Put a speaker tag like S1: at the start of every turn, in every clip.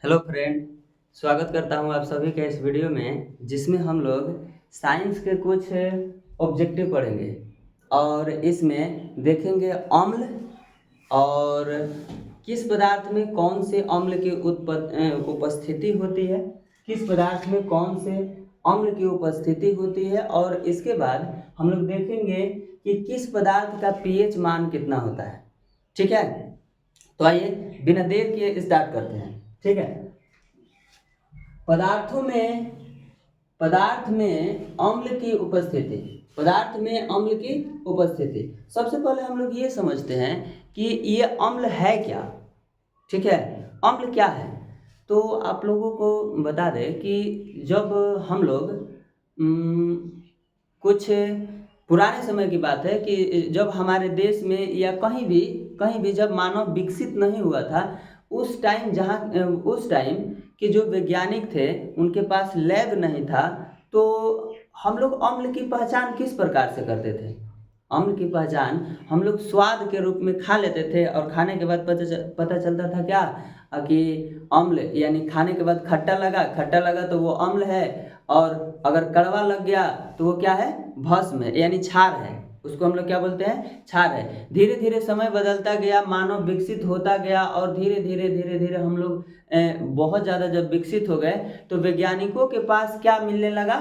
S1: Hello friend. स्वागत करता हूं आप सभी के इस वीडियो में जिसमें हम लोग साइंस के कुछ ऑब्जेक्टिव पढ़ेंगे और इसमें देखेंगे अम्ल और किस पदार्थ में कौन से अम्ल की उपस्थिति होती है, किस पदार्थ में कौन से अम्ल की उपस्थिति होती है और इसके बाद हम लोग देखेंगे कि किस पदार्थ का पीएच मान कितना होता है। ठीक है, तो आइए बिना देर किए स्टार्ट करते हैं। ठीक है, पदार्थ में अम्ल की उपस्थिति, पदार्थ में अम्ल की उपस्थिति। सबसे पहले हम लोग ये समझते हैं कि ये अम्ल है क्या। ठीक है, अम्ल क्या है तो आप लोगों को बता दें कि जब हम लोग कुछ पुराने समय की बात है कि जब हमारे देश में या कहीं भी जब मानव विकसित नहीं हुआ था, उस टाइम कि जो वैज्ञानिक थे उनके पास लैब नहीं था, तो हम लोग अम्ल की पहचान किस प्रकार से करते थे। अम्ल की पहचान हम लोग स्वाद के रूप में खा लेते थे और खाने के बाद पता चलता था क्या कि अम्ल, यानी खाने के बाद खट्टा लगा तो वो अम्ल है, और अगर कड़वा लग गया तो वो क्या है, भस्म है यानी क्षार है। उसको हम लोग क्या बोलते हैं, क्षार है। धीरे धीरे समय बदलता गया, मानव विकसित होता गया और धीरे धीरे हम लोग बहुत ज़्यादा जब विकसित हो गए तो वैज्ञानिकों के पास क्या मिलने लगा,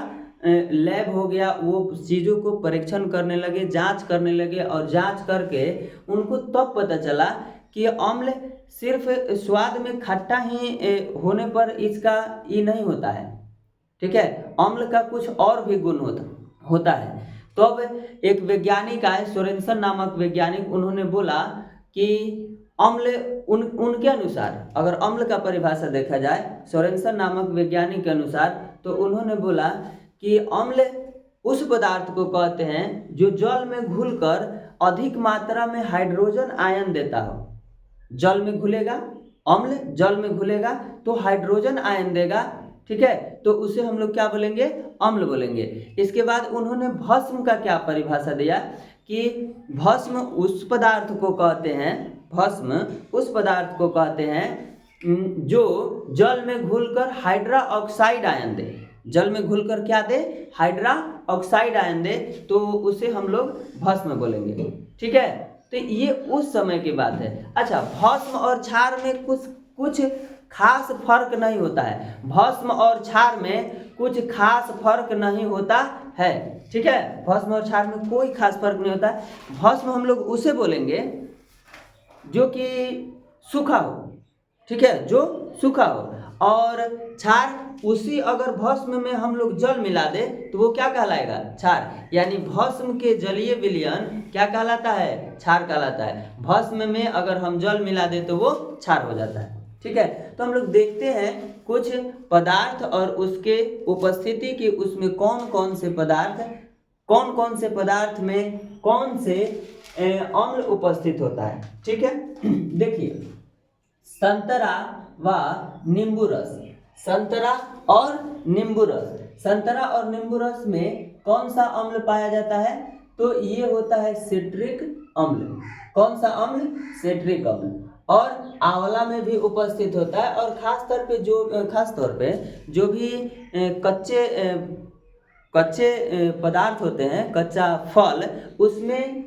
S1: लैब हो गया। वो चीज़ों को परीक्षण करने लगे, जांच करने लगे और जांच करके उनको तब पता चला कि अम्ल सिर्फ स्वाद में खट्टा ही होने पर इसका ये नहीं होता है। ठीक है, अम्ल का कुछ और भी गुण होता है। तो अब एक वैज्ञानिक आए, सोरेनसन नामक वैज्ञानिक, उन्होंने बोला कि अम्ल उनके अनुसार, अगर अम्ल का परिभाषा देखा जाए सोरेनसन नामक वैज्ञानिक के अनुसार, तो उन्होंने बोला कि अम्ल उस पदार्थ को कहते हैं जो जल में घुलकर अधिक मात्रा में हाइड्रोजन आयन देता हो। जल में घुलेगा, अम्ल जल में घुलेगा तो हाइड्रोजन आयन देगा। ठीक है, तो उसे हम लोग क्या बोलेंगे, अम्ल बोलेंगे। इसके बाद उन्होंने भस्म का क्या परिभाषा दिया कि भस्म उस पदार्थ को कहते हैं, भस्म उस पदार्थ को कहते हैं जो जल में घुलकर हाइड्रा ऑक्साइड आयन दे। जल में घुलकर क्या दे, हाइड्रा ऑक्साइड आयन दे, तो उसे हम लोग भस्म बोलेंगे। ठीक है, तो ये उस समय की बात है। अच्छा, भस्म और क्षार में कुछ खास फर्क नहीं होता है। भस्म और क्षार में कुछ खास फर्क नहीं होता है। ठीक है, भस्म और क्षार में कोई खास फर्क नहीं होता है। भस्म हम लोग उसे बोलेंगे जो कि सूखा हो। ठीक है, जो सूखा हो, और क्षार उसी, अगर भस्म में हम लोग जल मिला दे तो वो क्या कहलाएगा, क्षार। यानी भस्म के जलीय विलयन क्या कहलाता है, क्षार कहलाता है। भस्म में अगर हम जल मिला दे तो वो क्षार हो जाता है। ठीक है, तो हम लोग देखते हैं कुछ पदार्थ और उसके उपस्थिति की, उसमें कौन कौन से पदार्थ में कौन से अम्ल उपस्थित होता है। ठीक है, देखिए, संतरा व नींबू रस, संतरा और नींबू रस, संतरा और नींबू रस में कौन सा अम्ल पाया जाता है, तो ये होता है सिट्रिक अम्ल। कौन सा अम्ल, सिट्रिक अम्ल। और आंवला में भी उपस्थित होता है, और खास तौर पे जो भी कच्चे पदार्थ होते हैं, कच्चा फल, उसमें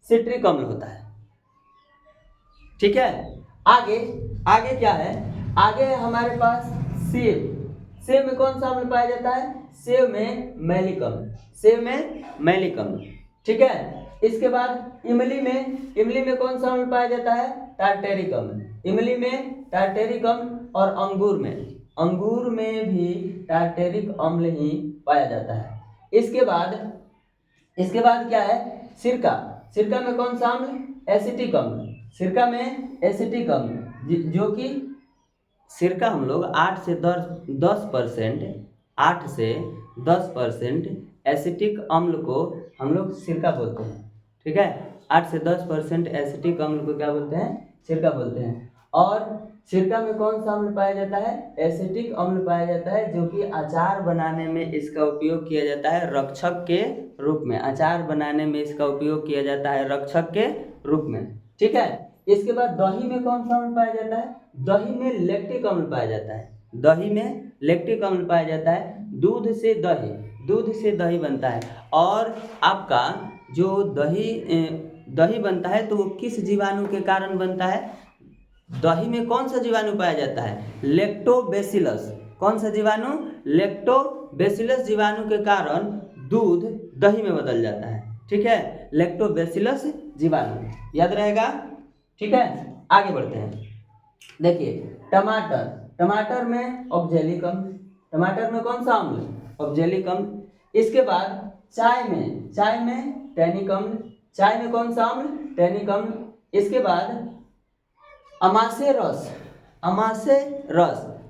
S1: सिट्रिक अम्ल होता है। ठीक है, आगे क्या है, आगे हमारे पास सेब। सेब में कौन सा अम्ल पाया जाता है, सेब में मैलिक अम्ल, सेब में मैलिक अम्ल। ठीक है, इसके बाद इमली में कौन सा अम्ल पाया जाता है, टार्टेरिक अम्ल। इमली में टार्टेरिक अम्ल, और अंगूर में भी टार्टेरिक अम्ल ही पाया जाता है। इसके बाद क्या है, सिरका में कौन सा अम्ल, एसिटिक अम्ल। सिरका में एसिटिक अम्ल, जो कि सिरका हम लोग 8 से 10% एसिटिक अम्ल को हम लोग सिरका बोलते हैं। ठीक है, 8 से 10% एसिटिक अम्ल को क्या बोलते हैं, सिरका बोलते हैं। और सिरका में कौन सा अम्ल पाया जाता है, एसिटिक अम्ल पाया जाता है, जो कि अचार बनाने में इसका उपयोग किया जाता है रक्षक के रूप में। अचार बनाने में इसका उपयोग किया जाता है रक्षक के रूप में। ठीक है, इसके बाद दही में कौन सा अम्ल पाया जाता है? दही में लैक्टिक अम्ल पाया जाता है। दही में लैक्टिक अम्ल पाया जाता है। दूध से दही बनता है। और आपका जो दही बनता है तो वो किस जीवाणु के कारण बनता है? दही में कौन सा जीवाणु पाया जाता है? लैक्टोबैसिलस। कौन सा जीवाणु? लैक्टोबैसिलस जीवाणु के कारण दूध दही में बदल जाता है। ठीक है, लैक्टोबैसिलस जीवाणु याद रहेगा। ठीक है, आगे बढ़ते हैं। देखिए टमाटर में ऑक्जेलिक अम्ल, टमाटर में कौन सा अम्ल? ऑक्जेलिक अम्ल। इसके बाद चाय में टैनिक अम्ल, चाय में कौन सा अम्ल? टैनिक अम्ल। इसके बाद अमाशय रस,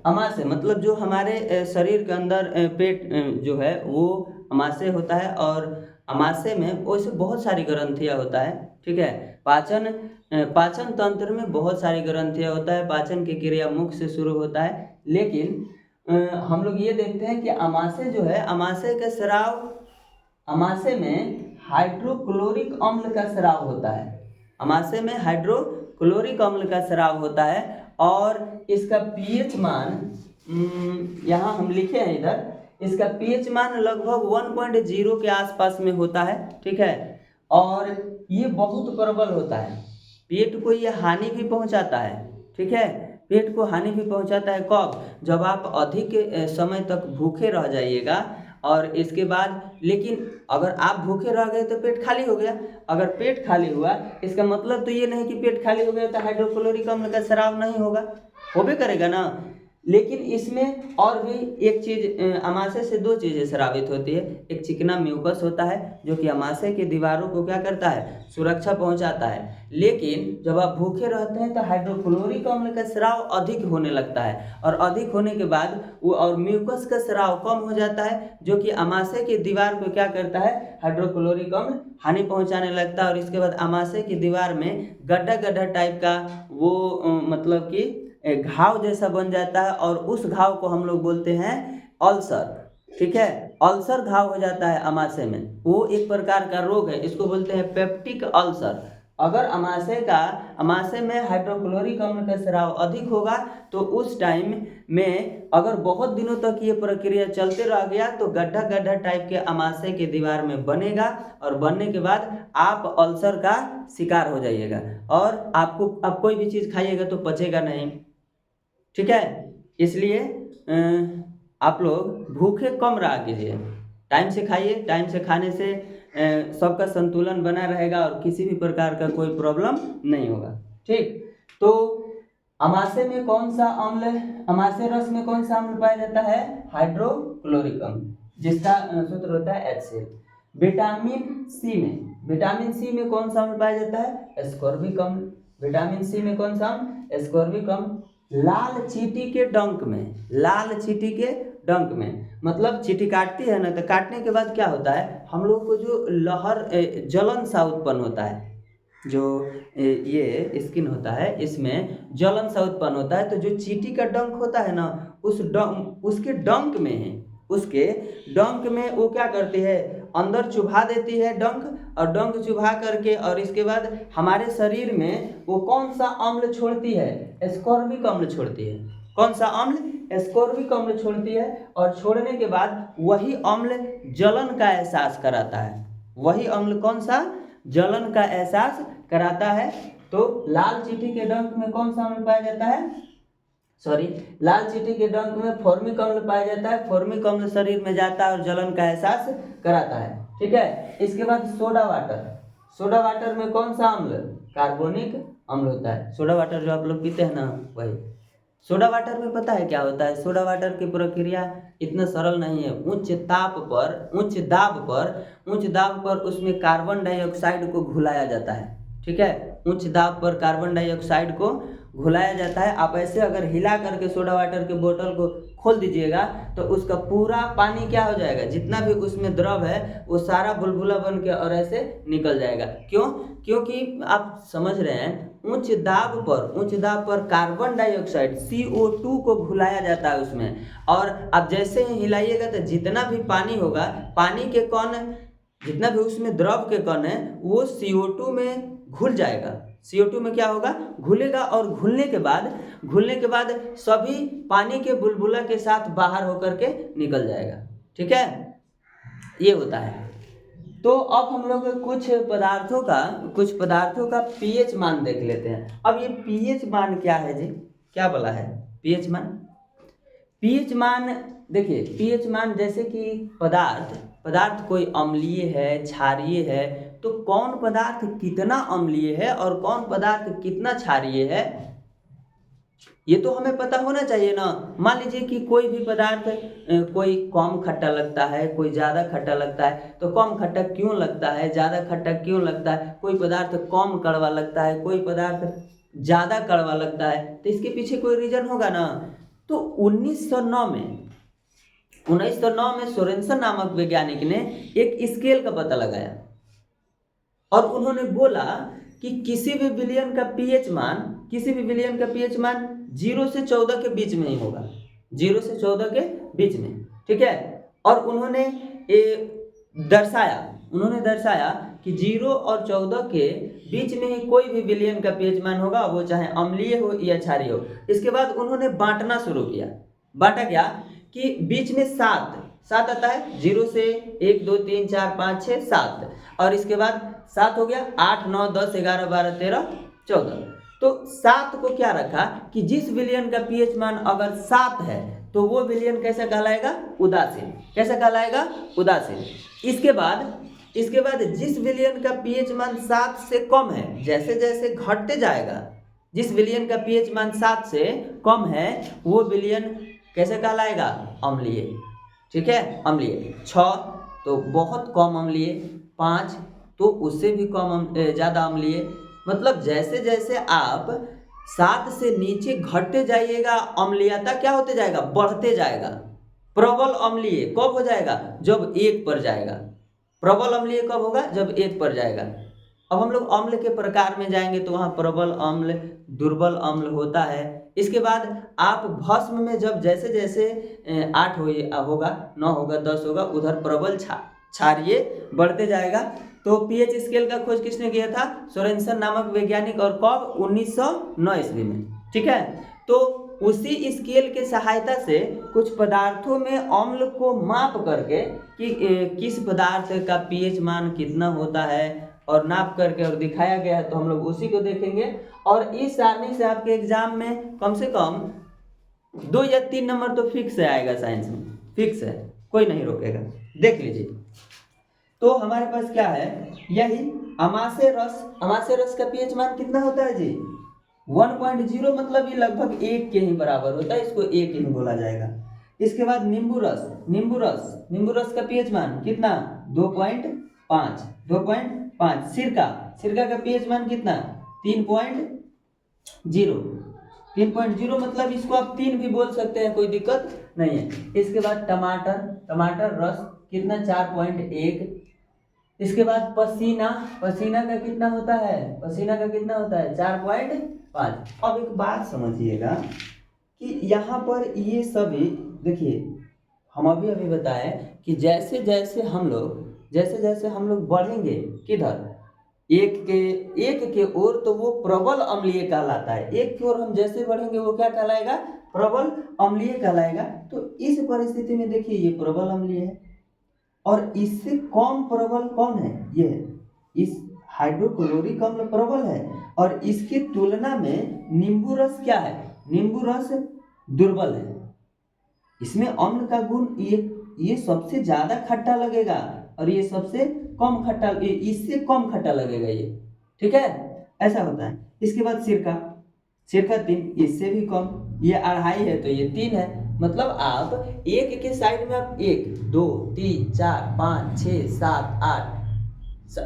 S1: अमाशय मतलब जो हमारे शरीर के अंदर पेट जो है वो अमाशय होता है, और अमाशय में वैसे बहुत सारी ग्रंथियाँ होता है। ठीक है, पाचन तंत्र में बहुत सारी ग्रंथियाँ होता है। पाचन की क्रिया मुख से शुरू होता है, लेकिन हम लोग ये देखते हैं कि अमाशय जो है, अमाशय का स्राव, अमाशय में हाइड्रोक्लोरिक अम्ल का स्राव होता है। अमाशय में हाइड्रोक्लोरिक अम्ल का स्राव होता है, और इसका पीएच मान यहाँ हम लिखे हैं इधर, इसका पीएच मान लगभग 1.0 के आसपास में होता है। ठीक है, और ये बहुत प्रबल होता है। पेट को ये हानि भी पहुंचाता है। ठीक है, पेट को हानि भी पहुंचाता है। कब? जब आप अधिक समय तक भूखे रह जाइएगा, और इसके बाद, लेकिन अगर आप भूखे रह गए तो पेट खाली हो गया। अगर पेट खाली हुआ, इसका मतलब तो ये नहीं कि पेट खाली हो गया तो हाइड्रोक्लोरिक अम्ल का स्राव नहीं होगा, होबे करेगा ना। लेकिन इसमें और भी एक चीज, अमाशय से दो चीज़ें स्रावित होती है। एक चिकना म्यूकस होता है जो कि अमाशय की दीवारों को क्या करता है? सुरक्षा पहुंचाता है। लेकिन जब आप भूखे रहते हैं तो हाइड्रोक्लोरिक अम्ल का स्राव अधिक होने लगता है, और अधिक होने के बाद वो और म्यूकस का स्राव कम हो जाता है, जो कि अमाशय की दीवार को क्या करता है? हाइड्रोक्लोरिक अम्ल हानि पहुंचाने लगता है। और इसके बाद अमाशय की दीवार में गड्ढा टाइप का वो मतलब कि घाव जैसा बन जाता है, और उस घाव को हम लोग बोलते हैं अल्सर। ठीक है, अल्सर घाव हो जाता है अमाशय में। वो एक प्रकार का रोग है, इसको बोलते हैं पेप्टिक अल्सर। अगर अमाशय में हाइड्रोक्लोरिक अम्ल का स्राव अधिक होगा तो उस टाइम में अगर बहुत दिनों तक ये प्रक्रिया चलते रह गया तो गड्ढा टाइप के अमाशय के दीवार में बनेगा, और बनने के बाद आप अल्सर का शिकार हो जाइएगा, और आप कोई भी चीज़ खाइएगा तो पचेगा नहीं। ठीक है, इसलिए आप लोग भूखे कम रहा कीजिए, टाइम से खाइए। टाइम से खाने से सबका संतुलन बना रहेगा और किसी भी प्रकार का कोई प्रॉब्लम नहीं होगा। ठीक, तो अमाशय में कौन सा अम्ल, अमाशय रस में कौन सा अम्ल पाया जाता है? हाइड्रोक्लोरिक अम्ल, जिसका सूत्र होता है HCl। विटामिन सी में कौन सा अम्ल पाया जाता है? एस्कॉर्बिक अम्ल। विटामिन सी में कौन सा अम्ल? एस्कॉर्बिक अम्ल। लाल चींटी के डंक में मतलब चींटी काटती है ना, तो काटने के बाद क्या होता है, हम लोग को जो लहर जलन सा उत्पन्न होता है, जो ये स्किन होता है इसमें जलन सा उत्पन्न होता है। तो जो चींटी का डंक होता है ना, उसके डंक में वो क्या करती है, अंदर चुभा देती है डंक, और डंक चुभा करके, और इसके बाद हमारे शरीर में वो कौन सा अम्ल छोड़ती है? एस्कॉर्बिक अम्ल छोड़ती है। कौन सा अम्ल? एस्कॉर्बिक अम्ल छोड़ती है। और छोड़ने के बाद वही अम्ल जलन का एहसास कराता है। वही अम्ल कौन सा? जलन का एहसास कराता है। तो लाल चींटी के डंक में कौन सा अम्ल पाया जाता है? लाल चींटी के डंक में फॉर्मिक अम्ल पाया जाता है। फॉर्मिक अम्ल शरीर में जाता है और जलन का एहसास कराता है। ठीक है, इसके बाद सोडा वाटर में कौन सा अम्ल? कार्बोनिक अम्ल होता है। सोडा वाटर जो आप लोग पीते हैं ना, वही सोडा वाटर में पता है क्या होता है? सोडा वाटर की प्रक्रिया इतना सरल नहीं है। उच्च दाब पर उसमें कार्बन डाइऑक्साइड को घुलाया जाता है। ठीक है, उच्च दाब पर कार्बन डाइऑक्साइड को घुलाया जाता है। आप ऐसे अगर हिला करके सोडा वाटर के बोतल को खोल दीजिएगा तो उसका पूरा पानी क्या हो जाएगा, जितना भी उसमें द्रव है वो सारा बुलबुला बन के और ऐसे निकल जाएगा। क्यों? क्योंकि आप समझ रहे हैं, उच्च दाब पर कार्बन डाइऑक्साइड CO2 को घुलाया जाता है उसमें, और आप जैसे ही हिलाइएगा तो जितना भी पानी होगा, पानी के कण, जितना भी उसमें द्रव के कण है वो CO2 में घुल जाएगा। CO2 में क्या होगा, घुलेगा और घुलने के बाद सभी पानी के बुलबुला के साथ बाहर होकर के निकल जाएगा। ठीक है, ये होता है। तो अब हम लोग कुछ पदार्थों का pH मान देख लेते हैं। अब ये pH मान क्या है जी, क्या बोला है pH मान देखिए, pH मान जैसे कि पदार्थ कोई अम्लीय है, क्षारीय है, तो कौन पदार्थ कितना अम्लीय है और कौन पदार्थ कितना क्षारीय है, ये तो हमें पता होना चाहिए ना। मान लीजिए कि कोई भी पदार्थ कोई कम खट्टा लगता है, कोई ज़्यादा खट्टा लगता है, तो कम खट्टा क्यों लगता है, ज़्यादा खट्टा क्यों लगता है, कोई पदार्थ कम कड़वा लगता है, कोई पदार्थ ज़्यादा कड़वा लगता है, तो इसके पीछे कोई रीजन होगा ना। तो 1909 में सोरेनसन नामक वैज्ञानिक ने एक स्केल का पता लगाया और उन्होंने बोला कि किसी भी विलयन का pH मान 0 से 14 के बीच में ही होगा, 0 से 14 के बीच में। ठीक है, और उन्होंने दर्शाया कि 0 और 14 के बीच में ही कोई भी विलयन का pH मान होगा, वो चाहे अम्लीय हो या क्षारीय हो। इसके बाद उन्होंने बांटना शुरू किया। बांटा क्या कि बीच में 7 आता है, 0 से 1 2 3 4 5 6 7, और इसके बाद 7 हो गया, 8 9 10 11 12 13 14। तो 7 को क्या रखा कि जिस विलयन का pH मान अगर 7 है तो वो विलयन कैसा कहलाएगा, उदासीन। कैसा कहलाएगा, उदासीन। इसके बाद जिस विलयन का pH मान 7 से कम है, जैसे जैसे घटते जाएगा, जिस विलयन का pH मान 7 से कम है वो विलयन कैसे कहलाएगा, अम्लीय। ठीक है, अम्लीय। 6 तो बहुत कम अम्लीय, 5 तो उससे भी ज़्यादा अम्लीय। मतलब जैसे जैसे आप 7 से नीचे घटते जाइएगा, अम्लीयता क्या होते जाएगा, बढ़ते जाएगा। प्रबल अम्लीय कब हो जाएगा, जब 1 पर जाएगा। प्रबल अम्लीय कब होगा, जब 1 पर जाएगा। अब हम लोग अम्ल के प्रकार में जाएंगे तो वहाँ प्रबल अम्ल, दुर्बल अम्ल होता है। इसके बाद आप भस्म में जब जैसे जैसे 8 होगा, 9 होगा, 10 होगा, उधर प्रबल क्षारीय बढ़ते जाएगा। तो pH स्केल का खोज किसने किया था, सोरेनसन नामक वैज्ञानिक, और कब, 1909 ईस्वी में। ठीक है, तो उसी स्केल के सहायता से कुछ पदार्थों में अम्ल को माप करके कि किस पदार्थ का pH मान कितना होता है और नाप करके और दिखाया गया है, तो हम लोग उसी को देखेंगे। और इस सारणी से आपके एग्जाम में कम से कम 2 या 3 नंबर तो फिक्स आएगा, साइंस में फिक्स है, कोई नहीं रोकेगा। देख लीजिए, तो हमारे पास क्या है, यही अमाशय रस का pH मान कितना होता है जी, 1.0, मतलब ये लगभग 1 के ही बराबर होता है, इसको 1 ही बोला जाएगा। इसके बाद नींबू रस का pH मान कितना, 2.5। सिरका का pH मान कितना, 3.0, मतलब इसको आप 3 भी बोल सकते हैं, कोई दिक्कत नहीं है। इसके बाद टमाटर रस कितना, 4.1। इसके बाद पसीना का कितना होता है, 4.5। अब एक बात समझिएगा कि यहाँ पर ये सभी देखिए, हम अभी बताएं कि जैसे जैसे हम लोग बढ़ेंगे किधर, एक के ओर, तो वो प्रबल अम्लीय कहलाता है। एक की ओर हम जैसे बढ़ेंगे वो क्या कहलाएगा, प्रबल अम्लीय कहलाएगा। तो इस परिस्थिति में देखिए, ये प्रबल अम्लीय है और इससे कम प्रबल कौन है, ये है, इस हाइड्रोक्लोरिक अम्ल प्रबल है, और इसकी तुलना में नींबू रस क्या है, नींबू रस दुर्बल है। इसमें अम्ल का गुण ये सबसे ज्यादा खट्टा लगेगा और ये सबसे कम खट्टा, इससे कम खट्टा लगेगा ये। ठीक है, ऐसा होता है। इसके बाद सिरका 3, इससे भी कम, ये 2.5 है तो ये 3 है। मतलब आप एक के साइड में आप 1 2 3 4 5 6 7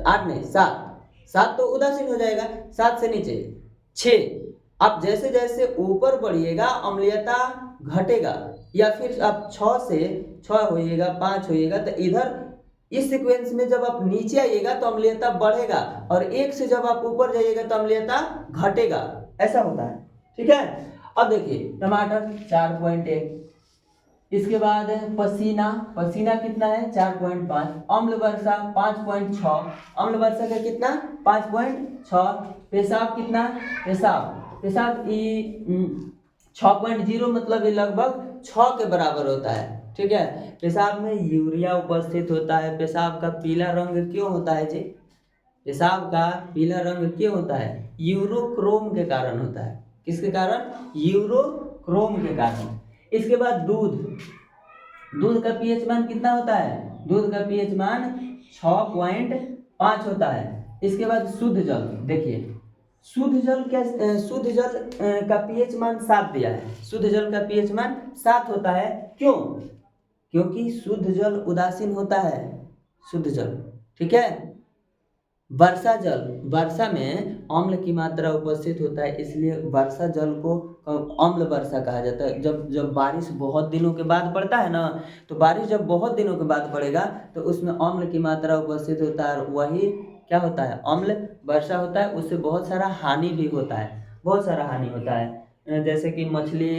S1: 8 नहीं 7 तो उदासीन हो जाएगा, 7 से नीचे 6। आप जैसे जैसे ऊपर बढ़िएगा अम्लीयता घटेगा, या फिर आप 6 होइएगा, 5 होइएगा, तो इधर इस सीक्वेंस में जब आप नीचे आइएगा तो अम्लीयता बढ़ेगा, और 1 से जब आप ऊपर जाइएगा तो अम्लीयता घटेगा। ऐसा होता है। ठीक है, अब देखिए टमाटर 4.1, इसके बाद पसीना, पसीना कितना है 4.5, अम्ल वर्षा 5.6, अम्ल वर्षा का कितना 5.6, पेशाब कितना, पेशाब 6.0 मतलब ये लगभग 6 के बराबर होता है। ठीक है, पेशाब में यूरिया उपस्थित होता है। पेशाब का पीला रंग क्यों होता है जी? पेशाब का पीला रंग क्यों होता है? यूरोक्रोम के कारण होता है। किसके कारण? यूरोक्रोम के कारण। इसके बाद दूध का पीएच मान कितना होता है? दूध का पीएच मान 6.5 होता है। इसके बाद शुद्ध जल, देखिए शुद्ध जल का पीएच मान 7 दिया है। शुद्ध जल का पीएच मान 7 होता है। क्यों? क्योंकि शुद्ध जल उदासीन होता है, शुद्ध जल। ठीक है, वर्षा जल, वर्षा में अम्ल की मात्रा उपस्थित होता है, इसलिए वर्षा जल को अम्ल वर्षा कहा जाता है। जब बारिश बहुत दिनों के बाद पड़ता है ना, तो बारिश जब बहुत दिनों के बाद पड़ेगा तो उसमें अम्ल की मात्रा उपस्थित होता है, और वही क्या होता है? अम्ल वर्षा होता है। उससे बहुत सारा हानि भी होता है, बहुत सारा हानि होता है। जैसे कि मछली,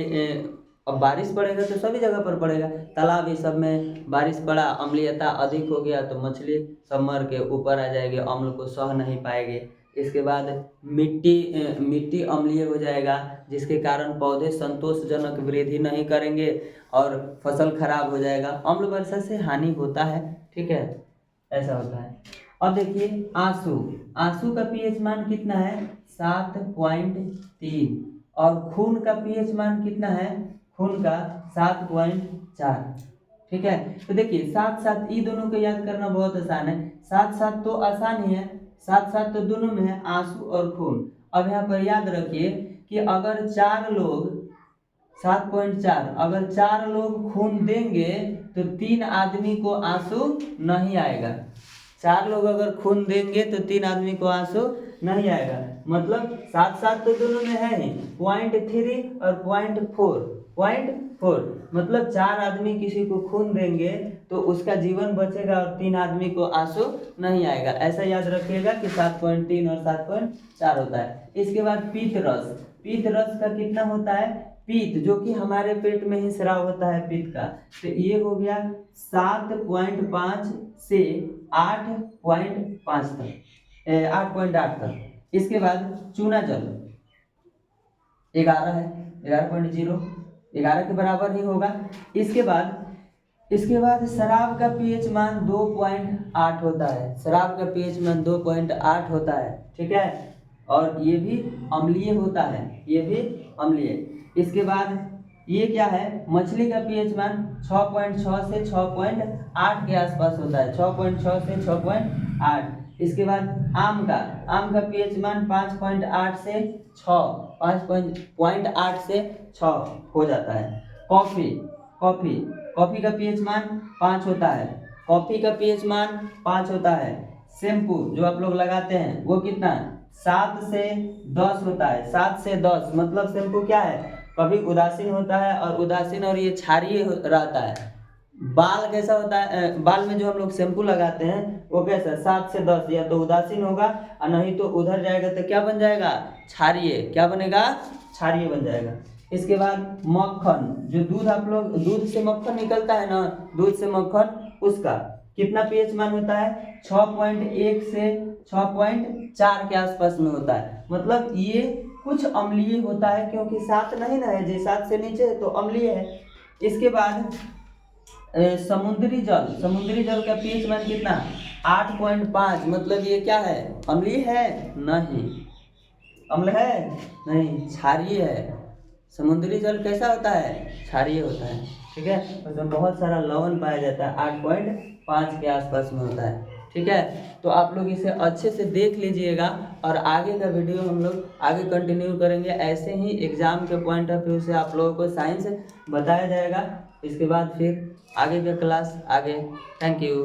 S1: अब बारिश पड़ेगा तो सभी जगह पर पड़ेगा, तालाब ये सब में बारिश पड़ा, अम्लीयता अधिक हो गया तो मछली सब मर के ऊपर आ जाएगी, अम्ल को सह नहीं पाएंगे। इसके बाद मिट्टी अम्लीय हो जाएगा, जिसके कारण पौधे संतोषजनक वृद्धि नहीं करेंगे और फसल खराब हो जाएगा। अम्ल वर्षा से हानि होता है। ठीक है, ऐसा होता है। अब देखिए आंसू का पीएच मान कितना है? 7.3, और खून का पीएच मान कितना है? खून का 7.4। ठीक है, तो देखिए 7 ये दोनों को याद करना बहुत आसान है। 7 तो आसान ही है, 7 तो दोनों में है, आंसू और खून। अब यहाँ पर याद रखिए कि अगर 4 लोग 7.4, अगर 4 लोग खून देंगे तो 3 आदमी को आंसू नहीं आएगा। 4 लोग अगर खून देंगे तो 3 आदमी को आंसू नहीं आएगा। मतलब 7 तो दोनों में है ही, 0.3 और 0.4, मतलब 4 आदमी किसी को खून देंगे तो उसका जीवन बचेगा और 3 आदमी को आंसू नहीं आएगा। ऐसा याद रखिएगा कि 7.3 और 7.4 होता है। इसके बाद पीत रस का कितना होता है? पीत, जो कि हमारे पेट में ही स्राव होता है पीत का, तो ये हो गया 7.5 से 8.5 तक, 8.8 तक। इसके बाद चूना जल 11 है, 11.0, 11 के बराबर ही होगा। इसके बाद शराब का पीएच मान 2.8 होता है। शराब का पीएच मान 2.8 होता है। ठीक है, और ये भी अम्लीय होता है, ये भी अम्लीय। इसके बाद ये क्या है? मछली का पीएच मान 6.6 से 6.8 के आसपास होता है, 6.6 से 6.8। इसके बाद आम का पीएच मान 5.8 से 6, 5.8 से 6 हो जाता है। कॉफी का पीएच मान 5 होता है, कॉफी का पीएच मान 5 होता है। शैम्पू जो आप लोग लगाते हैं वो कितना? 7 से 10 होता है, 7 से 10, मतलब शैम्पू क्या है? कभी उदासीन होता है, और उदासीन और ये क्षारीय रहता है। बाल कैसा होता है? बाल में जो हम लोग शैम्पू लगाते हैं वो कैसा? 7 से 10, या तो उदासीन होगा और नहीं तो उधर जाएगा तो क्या बन जाएगा? क्षारीय। क्या बनेगा? क्षारीय बन जाएगा। इसके बाद मक्खन, जो दूध, आप लोग दूध से मक्खन निकलता है ना, दूध से मक्खन, उसका कितना पीएच मान होता है? 6.1 से 6.4 के आसपास में होता है। मतलब ये कुछ अम्लीय होता है, क्योंकि 7 नहीं ना है जी, 7 से नीचे है तो अम्लीय है। इसके बाद समुद्री जल का पीएच मान कितना? 8.5, मतलब ये क्या है? अम्लीय है? नहीं। अम्ल है? नहीं, क्षारीय है। समुद्री जल कैसा होता है? क्षारीय होता है। ठीक है, उसमें बहुत सारा लवण पाया जाता है, 8.5 के आसपास में होता है। ठीक है, तो आप लोग इसे अच्छे से देख लीजिएगा, और आगे का वीडियो हम लोग आगे कंटिन्यू करेंगे। ऐसे ही एग्जाम के पॉइंट ऑफ व्यू से आप लोगों को साइंस बताया जाएगा। इसके बाद फिर आगे का क्लास आगे। Thank you.